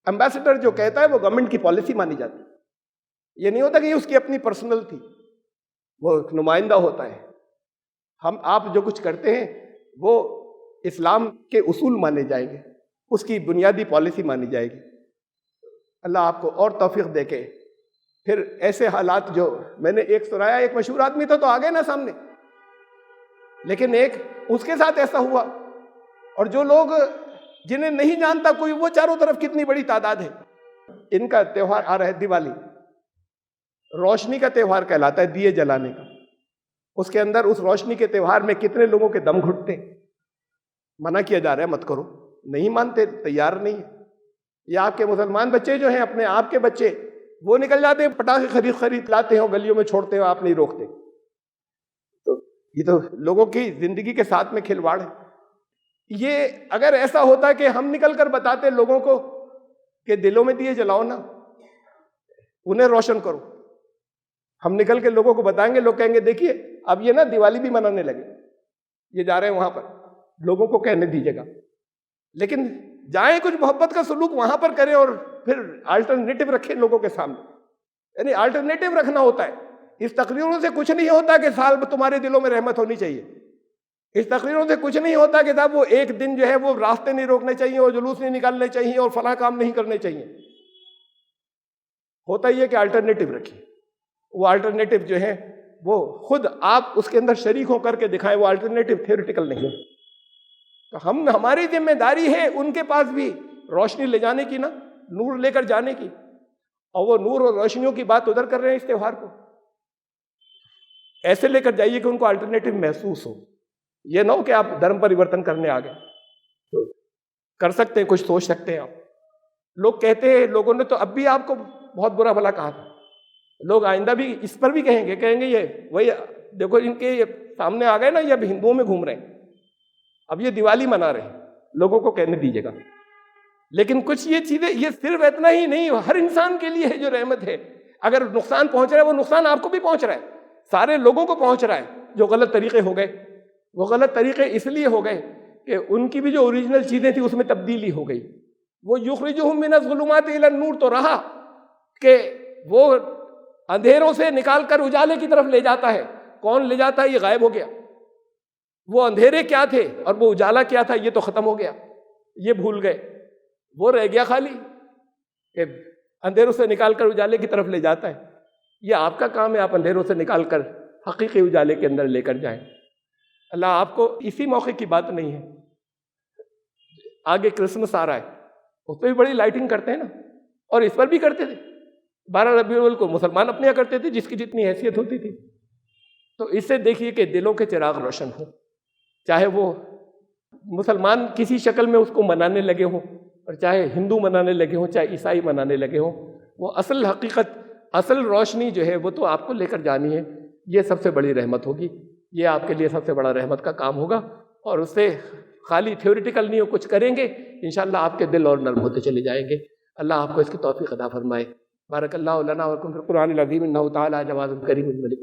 ایمبیسڈر جو کہتا ہے وہ گورنمنٹ کی پالیسی مانی جاتی ہے. یہ نہیں ہوتا کہ یہ اس کی اپنی پرسنل تھی، وہ ایک نمائندہ ہوتا ہے. آپ جو کچھ کرتے ہیں وہ اسلام کے اصول مانے جائیں گے، اس کی بنیادی پالیسی مانی جائے گی. اللہ آپ کو اور توفیق دے کے پھر ایسے حالات، جو میں نے ایک سنایا، ایک مشہور آدمی تھا تو آ گئے نا سامنے، لیکن ایک اس کے ساتھ ایسا ہوا، اور جو لوگ جنہیں نہیں جانتا کوئی، وہ چاروں طرف کتنی بڑی تعداد ہے. ان کا تہوار آ رہا ہے دیوالی، روشنی کا تہوار کہلاتا ہے، دیے جلانے کا. اس کے اندر اس روشنی کے تہوار میں کتنے لوگوں کے دم گھٹتے. منع کیا جا رہا ہے مت کرو، نہیں مانتے، تیار نہیں. یا آپ کے مسلمان بچے جو ہیں، اپنے آپ کے بچے، وہ نکل جاتے ہیں پٹاخے خرید لاتے ہیں، گلیوں میں چھوڑتے ہیں، آپ نہیں روکتے. تو یہ تو لوگوں کی زندگی کے ساتھ میں کھلواڑ ہے. یہ اگر ایسا ہوتا کہ ہم نکل کر بتاتے لوگوں کو کہ دلوں میں دیے جلاؤ نا، انہیں روشن کرو، ہم نکل کے لوگوں کو بتائیں گے، لوگ کہیں گے دیکھیے اب یہ نا دیوالی بھی منانے لگے، یہ جا رہے ہیں وہاں پر، لوگوں کو کہنے دیجیے گا. لیکن جائیں کچھ محبت کا سلوک وہاں پر کریں، اور پھر آلٹرنیٹو رکھیں لوگوں کے سامنے. یعنی آلٹرنیٹو رکھنا ہوتا ہے. اس تقریروں سے کچھ نہیں ہوتا کہ سال تمہارے دلوں میں رحمت ہونی چاہیے. اس تقریروں سے کچھ نہیں ہوتا کہ صاحب وہ ایک دن جو ہے وہ راستے نہیں روکنے چاہیے، اور جلوس نہیں نکالنے چاہیے، اور فلاں کام نہیں کرنے چاہیے. ہوتا ہی ہے کہ آلٹرنیٹو رکھیں. وہ آلٹرنیٹو جو ہے وہ خود آپ اس کے اندر شریک ہو کر کے دکھائیں. وہ آلٹرنیٹو تھیوریٹیکل نہیں ہے. تو ہماری ذمہ داری ہے ان کے پاس بھی روشنی لے جانے کی نا، نور لے کر جانے کی. اور وہ نور اور روشنیوں کی بات ادھر کر رہے ہیں اس تہوار کو. ایسے لے کر جائیے کہ ان کو الٹرنیٹو محسوس ہو. یہ نہ ہو کہ آپ دھرم پریورتن کرنے آ گئے. کر سکتے ہیں، کچھ سوچ سکتے ہیں آپ. لوگ کہتے ہیں، لوگوں نے تو اب بھی آپ کو بہت برا بھلا کہا تھا، لوگ آئندہ بھی اس پر بھی کہیں گے یہ وہی دیکھو ان کے سامنے آ گئے نا، یہ اب ہندوؤں میں گھوم رہے ہیں، اب یہ دیوالی منا رہے ہیں، لوگوں کو کہنے دیجیے گا. لیکن کچھ یہ چیزیں، یہ صرف اتنا ہی نہیں، ہر انسان کے لیے ہے جو رحمت ہے. اگر نقصان پہنچ رہا ہے، وہ نقصان آپ کو بھی پہنچ رہا ہے، سارے لوگوں کو پہنچ رہا ہے. جو غلط طریقے ہو گئے، وہ غلط طریقے اس لیے ہو گئے کہ ان کی بھی جو اوریجنل چیزیں تھیں اس میں تبدیلی ہو گئی. وہ یخرجہم من الظلمات الی النور تو رہا کہ وہ اندھیروں سے نکال کر اجالے کی طرف لے جاتا ہے. کون لے جاتا ہے؟ یہ غائب ہو گیا. وہ اندھیرے کیا تھے اور وہ اجالا کیا تھا یہ تو ختم ہو گیا، یہ بھول گئے، وہ رہ گیا خالی کہ اندھیروں سے نکال کر اجالے کی طرف لے جاتا ہے۔ یہ آپ کا کام ہے، آپ اندھیروں سے نکال کر حقیقی اجالے کے اندر لے کر جائیں۔ اللہ آپ کو، اسی موقع کی بات نہیں ہے، آگے کرسمس آ رہا ہے، اس پہ بھی بڑی لائٹنگ کرتے ہیں نا، اور اس پر بھی کرتے تھے۔ 12 ربیع الاول کو مسلمان اپنے یہاں کرتے تھے جس کی جتنی حیثیت ہوتی تھی۔ تو اس سے دیکھیے کہ دلوں کے چراغ روشن ہوں، چاہے وہ مسلمان کسی شکل میں اس کو منانے لگے ہوں، اور چاہے ہندو منانے لگے ہوں، چاہے عیسائی منانے لگے ہوں، وہ اصل حقیقت، اصل روشنی جو ہے وہ تو آپ کو لے کر جانی ہے۔ یہ سب سے بڑی رحمت ہوگی، یہ آپ کے لیے سب سے بڑا رحمت کا کام ہوگا، اور اس سے خالی تھیوریٹیکل نہیں ہو، کچھ کریں گے انشاءاللہ آپ کے دل اور نرم ہوتے چلے جائیں گے۔ اللہ آپ کو اس کی توفیق عطا فرمائے۔ بارک اللہ لنا ولکم فی القرآن العظیم، انہ تعالی جواد کریم ملک